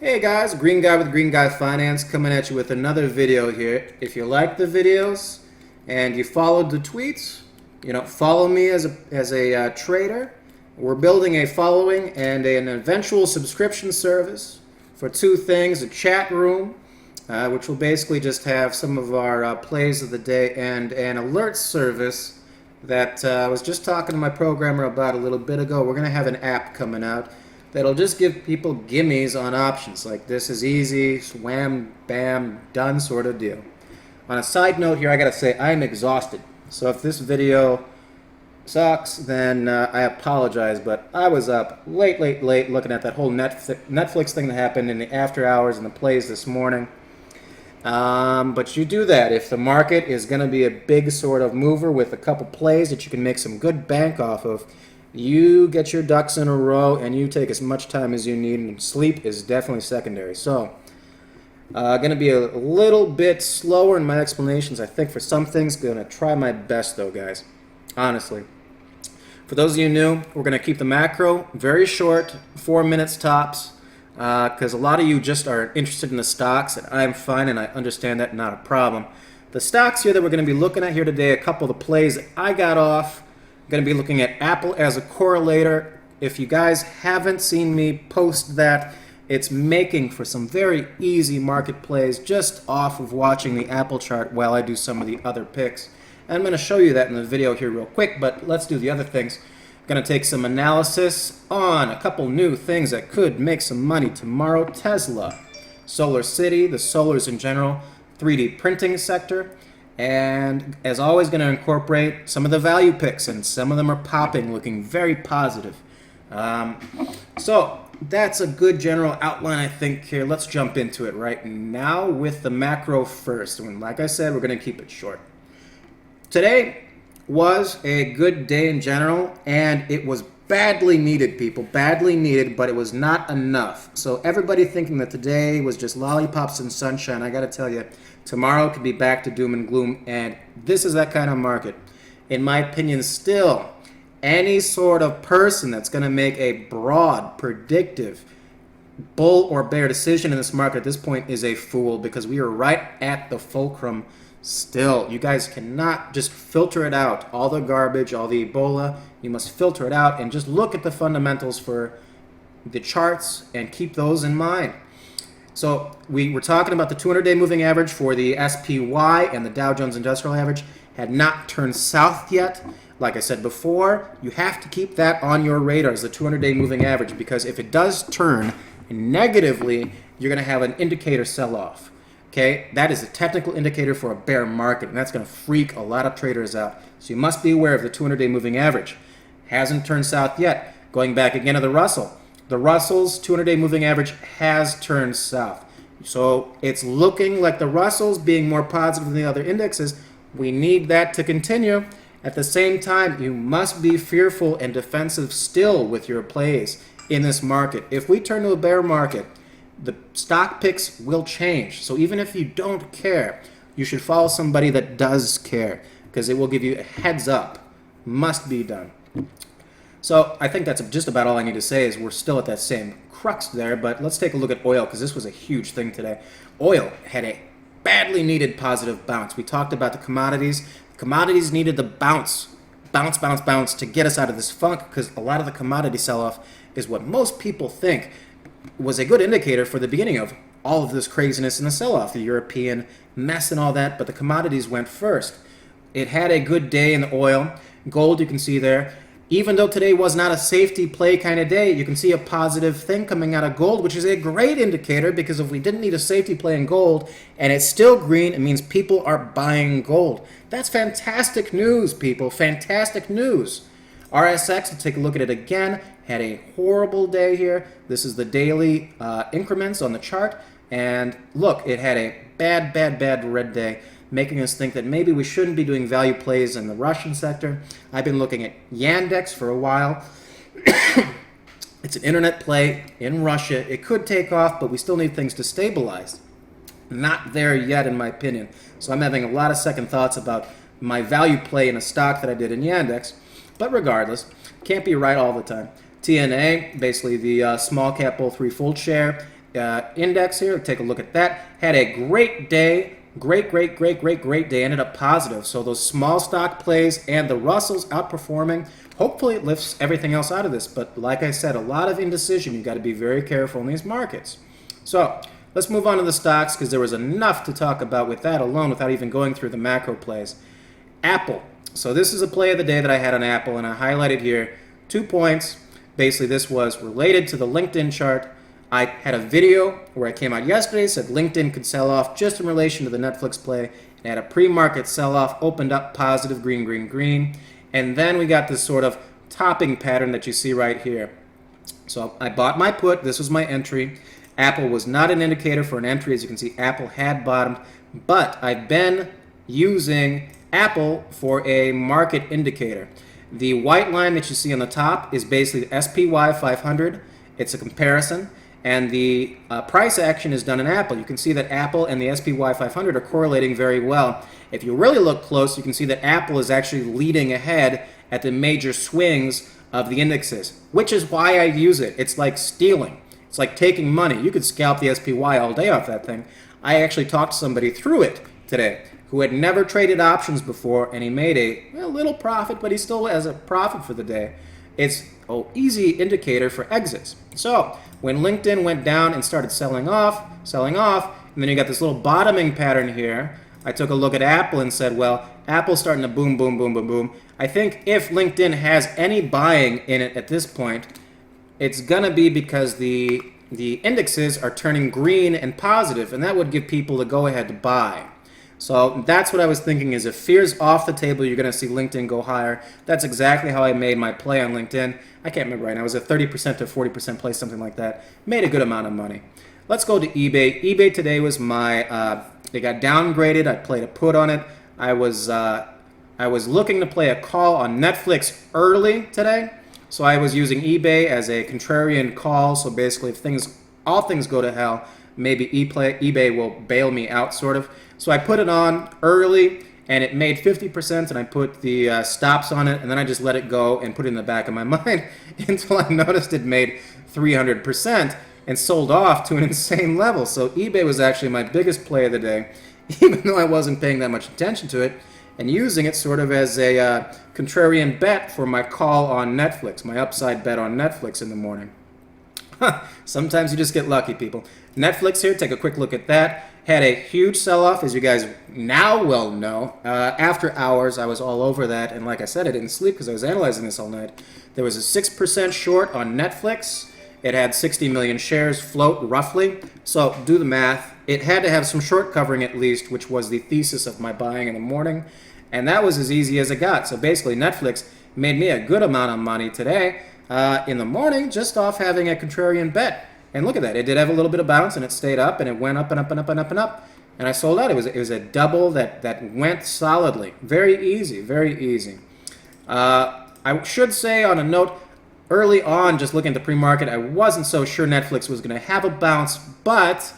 Hey guys, Green Guy with Green Guy Finance coming at you with another video here. If you like the videos and you followed the tweets, follow me as a trader. We're building a following and an eventual subscription service for two things: a chat room, which will basically just have some of our plays of the day, and an alert service that I was just talking to my programmer about a little bit ago. We're going to have an app coming out that'll just give people gimmies on options, like this is easy, wham, bam, done sort of deal. On a side note here, I gotta say, I'm exhausted. So if this video sucks, then I apologize, but I was up late looking at that whole Netflix thing that happened in the after hours and the plays this morning. But you do that if the market is going to be a big sort of mover with a couple plays that you can make some good bank off of. You get your ducks in a row and you take as much time as you need, and sleep is definitely secondary. So, going to be a little bit slower in my explanations, I think, for some things. Going to try my best, though, guys. Honestly. For those of you new, we're going to keep the macro very short, 4 minutes tops, because a lot of you just are interested in the stocks, and I'm fine, and I understand that, not a problem. The stocks here that we're going to be looking at here today, a couple of the plays that I got off. Going to be looking at Apple as a correlator. If you guys haven't seen me post that, it's making for some very easy market plays just off of watching the Apple chart while I do some of the other picks. And I'm going to show you that in the video here real quick, but let's do the other things. Going to take some analysis on a couple new things that could make some money tomorrow. Tesla, Solar City, the solars in general, 3D printing sector. And as always, going to incorporate some of the value picks, and some of them are popping, looking very positive. So that's a good general outline, I think, here. Let's jump into it right now with the macro first. And like I said, we're going to keep it short. Today was a good day in general, and it was badly needed, people. Badly needed, but it was not enough. So everybody thinking that today was just lollipops and sunshine, I got to tell you, tomorrow could be back to doom and gloom, and this is that kind of market. In my opinion, still, any sort of person that's going to make a broad, predictive, bull or bear decision in this market at this point is a fool, because we are right at the fulcrum still. You guys cannot just filter it out. All the garbage, all the Ebola, you must filter it out and just look at the fundamentals for the charts and keep those in mind. So we were talking about the 200-day moving average for the SPY, and the Dow Jones Industrial Average had not turned south yet. Like I said before, you have to keep that on your radar as the 200-day moving average, because if it does turn negatively, you're going to have an indicator sell-off. Okay, that is a technical indicator for a bear market, and that's going to freak a lot of traders out. So you must be aware of the 200-day moving average. Hasn't turned south yet. Going back again to the Russell. The Russell's 200-day moving average has turned south. So it's looking like the Russell's being more positive than the other indexes. We need that to continue. At the same time, you must be fearful and defensive still with your plays in this market. If we turn to a bear market, the stock picks will change. So even if you don't care, you should follow somebody that does care, because it will give you a heads up. Must be done. So I think that's just about all I need to say, is we're still at that same crux there, but let's take a look at oil, because this was a huge thing today. Oil had a badly needed positive bounce. We talked about the commodities. Commodities needed the bounce to get us out of this funk, because a lot of the commodity sell-off is what most people think was a good indicator for the beginning of all of this craziness in the sell-off, the European mess and all that, but the commodities went first. It had a good day in the oil. Gold, you can see there. Even though today was not a safety play kind of day, you can see a positive thing coming out of gold, which is a great indicator, because if we didn't need a safety play in gold and it's still green, it means people are buying gold. That's fantastic news, people. Fantastic news. RSX, let's take a look at it again, had a horrible day here. This is the daily increments on the chart. And look, it had a bad red day, making us think that maybe we shouldn't be doing value plays in the Russian sector. I've been looking at Yandex for a while. It's an internet play in Russia. It could take off, but we still need things to stabilize. Not there yet, in my opinion. So I'm having a lot of second thoughts about my value play in a stock that I did in Yandex. But regardless, can't be right all the time. TNA, basically the small cap bull 3 full share, index here. Take a look at that. Had a great day. Great day. Ended up positive. So those small stock plays and the Russells outperforming. Hopefully it lifts everything else out of this. But like I said, a lot of indecision. You've got to be very careful in these markets. So let's move on to the stocks because there was enough to talk about with that alone without even going through the macro plays. Apple. So this is a play of the day that I had on Apple, and I highlighted here 2 points. Basically, this was related to the LinkedIn chart. I had a video where I came out yesterday, said LinkedIn could sell off just in relation to the Netflix play. It had a pre-market sell-off, opened up positive, green. And then we got this sort of topping pattern that you see right here. So I bought my put. This was my entry. Apple was not an indicator for an entry. As you can see, Apple had bottomed. But I've been using Apple for a market indicator. The white line that you see on the top is basically the SPY 500. It's a comparison. And the price action is done in Apple. You can see that Apple and the SPY 500 are correlating very well. If you really look close, you can see that Apple is actually leading ahead at the major swings of the indexes, which is why I use it. It's like stealing. It's like taking money. You could scalp the SPY all day off that thing. I actually talked to somebody through it today who had never traded options before, and he made a little profit, but he still has a profit for the day. It's an easy indicator for exits. So when LinkedIn went down and started selling off, and then you got this little bottoming pattern here, I took a look at Apple and said, well, Apple's starting to boom. I think if LinkedIn has any buying in it at this point, it's going to be because the indexes are turning green and positive, and that would give people the go-ahead to buy. So that's what I was thinking is if fear's off the table, you're going to see LinkedIn go higher. That's exactly how I made my play on LinkedIn. I can't remember right now. It was a 30% to 40% play, something like that. Made a good amount of money. Let's go to eBay. eBay today was my, they got downgraded. I played a put on it. I was looking to play a call on Netflix early today. So I was using eBay as a contrarian call. So basically if all things go to hell, maybe eBay will bail me out sort of. So I put it on early, and it made 50%, and I put the stops on it, and then I just let it go and put it in the back of my mind until I noticed it made 300% and sold off to an insane level. So eBay was actually my biggest play of the day, even though I wasn't paying that much attention to it, and using it sort of as a contrarian bet for my call on Netflix, my upside bet on Netflix in the morning. Sometimes you just get lucky, people. Netflix here, take a quick look at that. Had a huge sell-off, as you guys now well know. After hours, I was all over that, and like I said, I didn't sleep because I was analyzing this all night. There was a 6% short on Netflix. It had 60 million shares float, roughly. So do the math. It had to have some short covering at least, which was the thesis of my buying in the morning, and that was as easy as it got. So basically, Netflix made me a good amount of money today in the morning just off having a contrarian bet. And look at that. It did have a little bit of bounce, and it stayed up, and it went up and up and up and up and up. And I sold out. It was a double that went solidly. Very easy. I should say on a note, early on, just looking at the pre-market, I wasn't so sure Netflix was going to have a bounce, but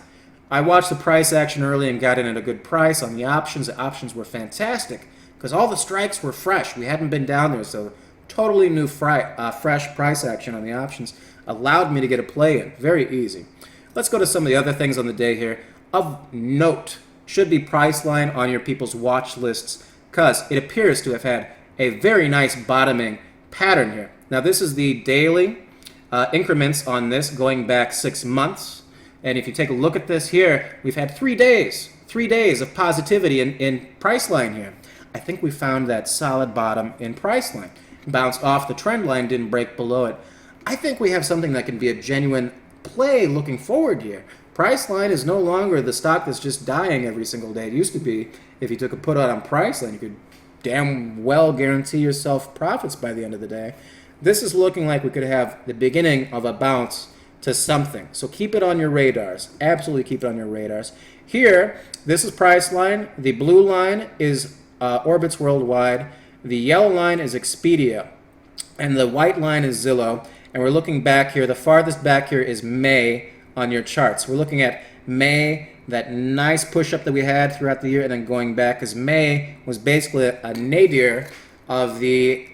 I watched the price action early and got in at a good price on the options. The options were fantastic because all the strikes were fresh. We hadn't been down there, so totally new fresh price action on the options allowed me to get a play in. Very easy. Let's go to some of the other things on the day here. Of note should be Priceline on your people's watch lists because it appears to have had a very nice bottoming pattern here. Now this is the daily increments on this going back 6 months. And if you take a look at this here, we've had 3 days of positivity in Priceline here. I think we found that solid bottom in Priceline. Bounced off the trend line, didn't break below it. I think we have something that can be a genuine play looking forward here. Priceline is no longer the stock that's just dying every single day. It used to be if you took a put out on Priceline, you could damn well guarantee yourself profits by the end of the day. This is looking like we could have the beginning of a bounce to something. So keep it on your radars. Absolutely keep it on your radars. Here, this is Priceline. The blue line is Orbitz Worldwide. The yellow line is Expedia. And the white line is Zillow. And we're looking back here. The farthest back here is May on your charts. We're looking at May, that nice push-up that we had throughout the year, and then going back, because May was basically a nadir of the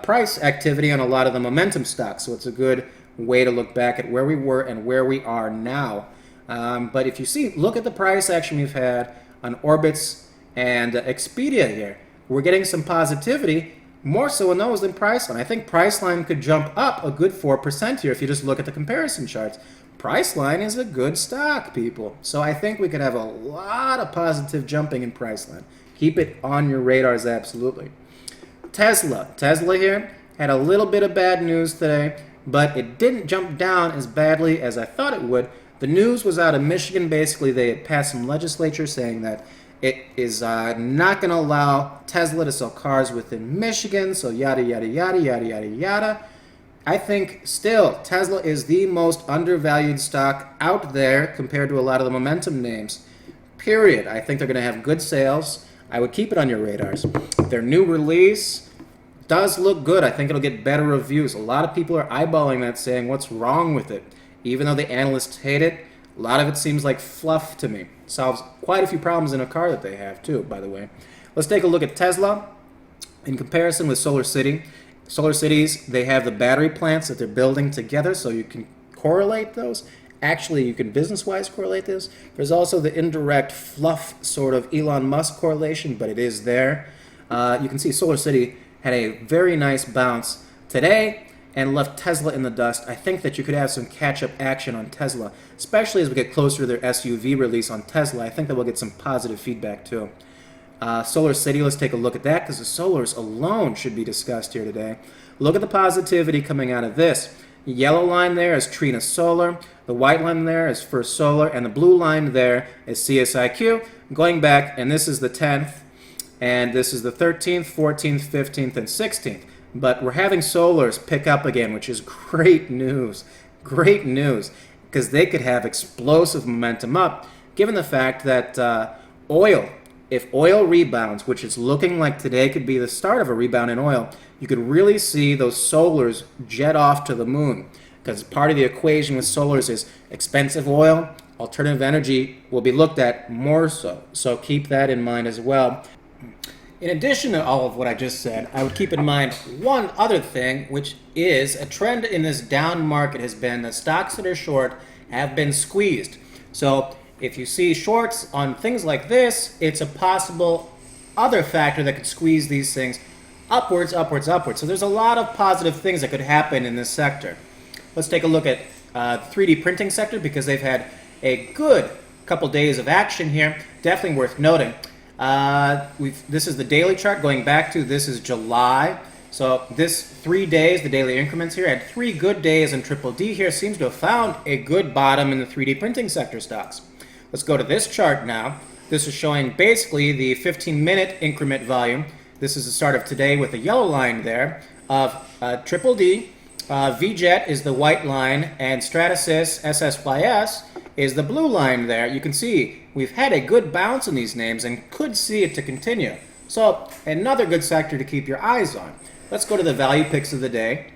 price activity on a lot of the momentum stocks. So it's a good way to look back at where we were and where we are now. But if you see, look at the price action we've had on Orbitz and Expedia here. We're getting some positivity, more so in those than Priceline. I think Priceline could jump up a good 4% here if you just look at the comparison charts. Priceline is a good stock, people. So I think we could have a lot of positive jumping in Priceline. Keep it on your radars, absolutely. Tesla here had a little bit of bad news today, but it didn't jump down as badly as I thought it would. The news was out of Michigan. Basically, they had passed some legislature saying that it is not going to allow Tesla to sell cars within Michigan, so yada, yada, yada, yada, yada, yada. I think still Tesla is the most undervalued stock out there compared to a lot of the momentum names, period. I think they're going to have good sales. I would keep it on your radars. Their new release does look good. I think it'll get better reviews. A lot of people are eyeballing that, saying what's wrong with it. Even though the analysts hate it, a lot of it seems like fluff to me. Solves quite a few problems in a car that they have too, by the way. Let's take a look at Tesla in comparison with SolarCity. SolarCities, they have the battery plants that they're building together, so you can correlate those. Actually, you can business-wise correlate this. There's also the indirect fluff sort of Elon Musk correlation, but it is there. You can see SolarCity had a very nice bounce today and left Tesla in the dust. I think that you could have some catch-up action on Tesla, especially as we get closer to their SUV release on Tesla. I think that we'll get some positive feedback too. SolarCity, let's take a look at that, because the solars alone should be discussed here today. Look at the positivity coming out of this. The yellow line there is Trina Solar, the white line there is First Solar, and the blue line there is CSIQ. Going back, and this is the 10th, and this is the 13th, 14th, 15th, and 16th. But we're having solars pick up again, which is great news. Great news, because they could have explosive momentum up, given the fact that if oil rebounds, which is looking like today could be the start of a rebound in oil, you could really see those solars jet off to the moon. Because part of the equation with solars is expensive oil, alternative energy will be looked at more so. So keep that in mind as well. In addition to all of what I just said, I would keep in mind one other thing, which is a trend in this down market has been that stocks that are short have been squeezed. So if you see shorts on things like this, it's a possible other factor that could squeeze these things upwards, upwards, upwards. So there's a lot of positive things that could happen in this sector. Let's take a look at 3D printing sector, because they've had a good couple days of action here. Definitely worth noting. This is the daily chart going back to, this is July. So this 3 days, the daily increments here, had 3 good days, and Triple D here seems to have found a good bottom in the 3D printing sector stocks. Let's go to this chart now. This is showing basically the 15-minute increment volume. This is the start of today with a yellow line there of Triple D. VJet is the white line, and Stratasys SSYS is the blue line there. You can see we've had a good bounce in these names and could see it to continue. So another good sector to keep your eyes on. Let's go to the value picks of the day.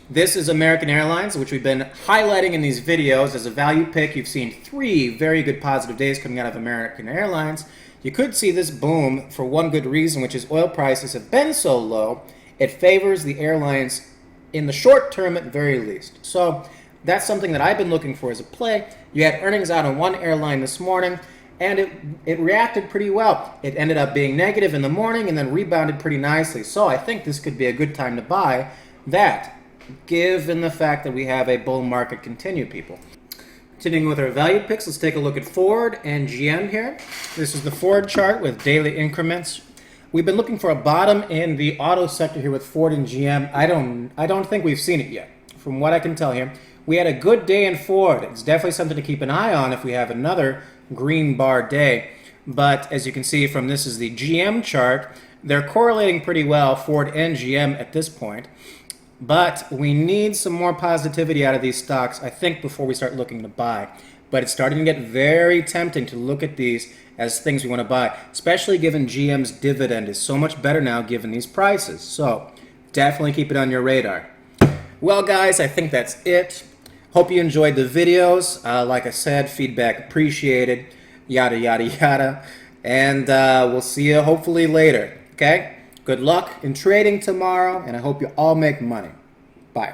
This is American Airlines, which we've been highlighting in these videos as a value pick. You've seen 3 very good positive days coming out of American Airlines. You could see this boom for one good reason, which is oil prices have been so low, it favors the airlines in the short term at the very least. So that's something that I've been looking for as a play. You had earnings out on one airline this morning, and it reacted pretty well. It ended up being negative in the morning and then rebounded pretty nicely. So I think this could be a good time to buy that, given the fact that we have a bull market continue, people. Continuing with our value picks, let's take a look at Ford and GM here. This is the Ford chart with daily increments. We've been looking for a bottom in the auto sector here with Ford and GM. I don't think we've seen it yet. From what I can tell here, we had a good day in Ford. It's definitely something to keep an eye on if we have another green bar day. But as you can see from this is the GM chart, they're correlating pretty well, Ford and GM at this point. But we need some more positivity out of these stocks, I think, before we start looking to buy. But it's starting to get very tempting to look at these as things we want to buy, especially given GM's dividend is so much better now given these prices. So definitely keep it on your radar. Well, guys, I think that's it. Hope you enjoyed the videos. Like I said, feedback appreciated, yada, yada, yada. And we'll see you hopefully later, okay? Good luck in trading tomorrow, and I hope you all make money. Bye.